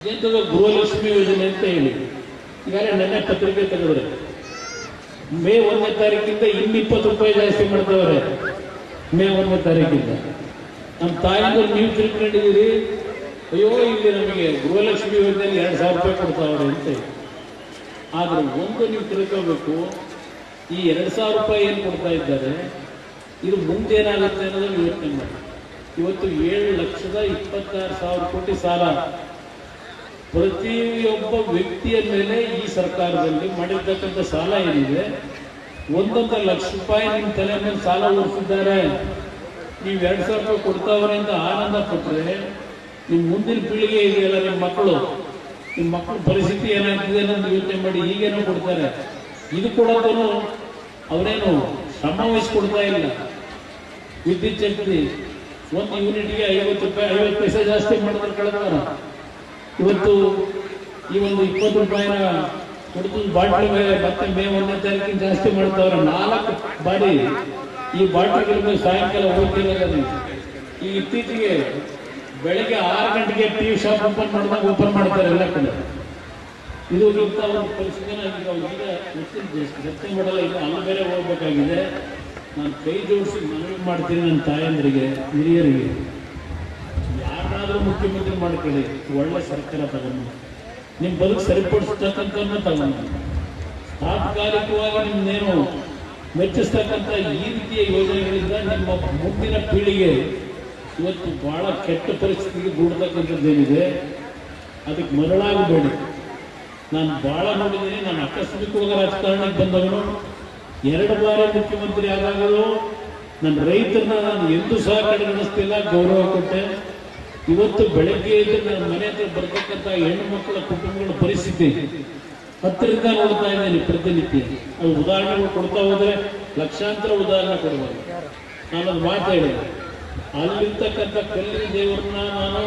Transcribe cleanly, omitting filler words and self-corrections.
ಗೃಹಲಕ್ಷ್ಮಿ ಯೋಜನೆ ಅಂತ ಹೇಳಿ ಈಗಾಗಲೇ ನನ್ನ ಪತ್ರಿಕೆ ತೆಗೆದ್ರೆ ಮೇ 1ನೇ ತಾರೀಕಿಂದ ಇನ್ನು 20 ರೂಪಾಯಿ ಜಾಸ್ತಿ ಮಾಡ್ತವ್ರೆ. ಮೇ 1ನೇ ತಾರೀಕಿಂದ ನಮ್ಮ ತಾಯಿಗಳು ನೀವು ತಿಳ್ಕೊಂಡಿದ್ದೀರಿ, ಅಯ್ಯೋ ಇಲ್ಲಿ ನಮಗೆ ಗೃಹಲಕ್ಷ್ಮಿ ಯೋಜನೆಯಲ್ಲಿ 2000 ರೂಪಾಯಿ ಕೊಡ್ತಾವ್ರೆ ಅಂತ. ಆದ್ರೆ ಒಂದು ನೀವು ತಿಳ್ಕೋಬೇಕು, ಈ 2000 ರೂಪಾಯಿ ಏನು ಕೊಡ್ತಾ ಇದ್ದಾರೆ, ಇದು ಮುಂದೆ ಏನಾಗುತ್ತೆ ಅನ್ನೋದನ್ನು ಯೋಚನೆ ಮಾಡಿ. ಇವತ್ತು 7,26,000 ಕೋಟಿ ಸಾಲ ಪ್ರತಿಯೊಬ್ಬ ವ್ಯಕ್ತಿಯ ಮೇಲೆ ಈ ಸರ್ಕಾರದಲ್ಲಿ ಮಾಡಿರ್ತಕ್ಕಂಥ ಸಾಲ ಏನಿದೆ, 1.5 ಲಕ್ಷ ರೂಪಾಯಿ ನಿಮ್ಮ ತಲೆ ಮೇಲೆ ಸಾಲ ಹೊರಿಸಿದ್ದಾರೆ. ನೀವು 2,000 ರೂಪಾಯಿ ಕೊಡ್ತಾವ್ರೆ ಅಂತ ಆನಂದ ಪಟ್ಟರೆ ನಿಮ್ಮ ಮುಂದಿನ ಪೀಳಿಗೆ ಇದೆಯಲ್ಲ, ನಿಮ್ಮ ಮಕ್ಕಳ ಪರಿಸ್ಥಿತಿ ಏನಾಗ್ತಿದೆ ಅನ್ನೋದು ಯೋಚನೆ ಮಾಡಿ. ಈಗೇನೋ ಕೊಡ್ತಾರೆ, ಇದು ಕೊಡೋದನ್ನು ಅವರೇನು ಶ್ರಮ ವಹಿಸ್ಕೊಡ್ತಾ ಇಲ್ಲ. ವಿದ್ಯುತ್ ಶಕ್ತಿ ಒಂದು ಯೂನಿಟ್ಗೆ 50 ರೂಪಾಯಿ 50 ಪೈಸೆ ಜಾಸ್ತಿ ಮಾಡಿದ್ರೆ ಕಳೆದ ವಾರ. ಇವತ್ತು ಈ ಒಂದು 20 ರೂಪಾಯಿನ ಕೊಡ್ತು ಬಾಟ್ಲಿ ಮೇಲೆ ಮತ್ತೆ ಮೇ 1ನೇ ತಾರೀಕಿನ ಜಾಸ್ತಿ ಮಾಡ್ತಾವ್ರೆ. 4 ಬಾರಿ ಈ ಬಾಟ್ಲಿಗಳ ಮೇಲೆ ಸಾಯಂಕಾಲ ಹೋಗ್ತಿರೋದು. ಈ ಇತ್ತೀಚೆಗೆ ಬೆಳಗ್ಗೆ 6 ಗಂಟೆಗೆ ಟೀ ಶಾಪ್ ಓಪನ್ ಮಾಡ್ತಾರೆ ಎಲ್ಲ ಕಡೆ. ಇದು ಇಂಥ ಒಂದು ಪರಿಸ್ಥಿತಿನ ಈಗ ಚರ್ಚೆ ಮಾಡಲ್ಲ. ಈಗ ಅಲ್ಲಿ ಬೇರೆ ಹೋಗ್ಬೇಕಾಗಿದೆ. ನಾನು ಕೈ ಜೋಡಿಸಿ ಮನವಿ ಮಾಡ್ತೀನಿ ನನ್ನ ತಾಯಂದ್ರಿಗೆ, ಹಿರಿಯರಿಗೆ, ಯಾರನ್ನಾದ್ರೂ ಮುಖ್ಯಮಂತ್ರಿ ಮಾಡ್ಕೊಳ್ಳಿ, ಒಳ್ಳೆ ಸರ್ಕಾರ ತಗೊಂಡು ನಿಮ್ಮ ಬದುಕು ಸರಿಪಡಿಸ್ತಕ್ಕಂಥ ತಗೊಂಡು ತಾತ್ಕಾಲಿಕವಾಗಿ ನಿಮ್ಮನ್ನೇನು ಮೆಚ್ಚಿಸ್ತಕ್ಕಂಥ ಈ ರೀತಿಯ ಯೋಜನೆಗಳಿಂದ ನಿಮ್ಮ ಮುಂದಿನ ಪೀಳಿಗೆ ಇವತ್ತು ಬಹಳ ಕೆಟ್ಟ ಪರಿಸ್ಥಿತಿಗೆ ಗೂಡ್ತಕ್ಕಂಥದ್ದೇನಿದೆ, ಅದಕ್ಕೆ ಮರಳಾಗಬೇಡಿ. ನಾನು ಬಹಳ ನೋಡಿದ್ದೀನಿ. ನಾನು ಆಕಸ್ಮಿಕವಾಗಿ ರಾಜಕಾರಣಕ್ಕೆ ಬಂದವನು, 2 ಬಾರಿ ಮುಖ್ಯಮಂತ್ರಿ ಆದಾಗಲೂ ನನ್ನ ರೈತರನ್ನ ನಾನು ಎಂದೂ ಸಹ ಕಡೆಗಣಿಸ್ತಿಲ್ಲ, ಗೌರವ ಕೊಟ್ಟೆ. ಇವತ್ತು ಬೆಳಗ್ಗೆ ಇದ್ದು ನನ್ನ ಮನೆ ಹತ್ರ ಬರ್ತಕ್ಕಂಥ ಹೆಣ್ಣು ಮಕ್ಕಳ ಕುಟುಂಬಗಳ ಪರಿಸ್ಥಿತಿ ಹತ್ತಿರದಿಂದ ನೋಡ್ತಾ ಇದ್ದೀನಿ ಪ್ರತಿನಿತ್ಯ. ಅದು ಉದಾಹರಣೆಗಳು ಕೊಡ್ತಾ ಹೋದರೆ ಲಕ್ಷಾಂತರ ಉದಾಹರಣೆ ಕೊಡ್ಬೋದು. ನಾನೊಂದು ಮಾತು ಹೇಳಿದೆ, ಅಲ್ಲಿರ್ತಕ್ಕಂಥ ಕಲ್ಲಿನ ದೇವರನ್ನ ನಾನು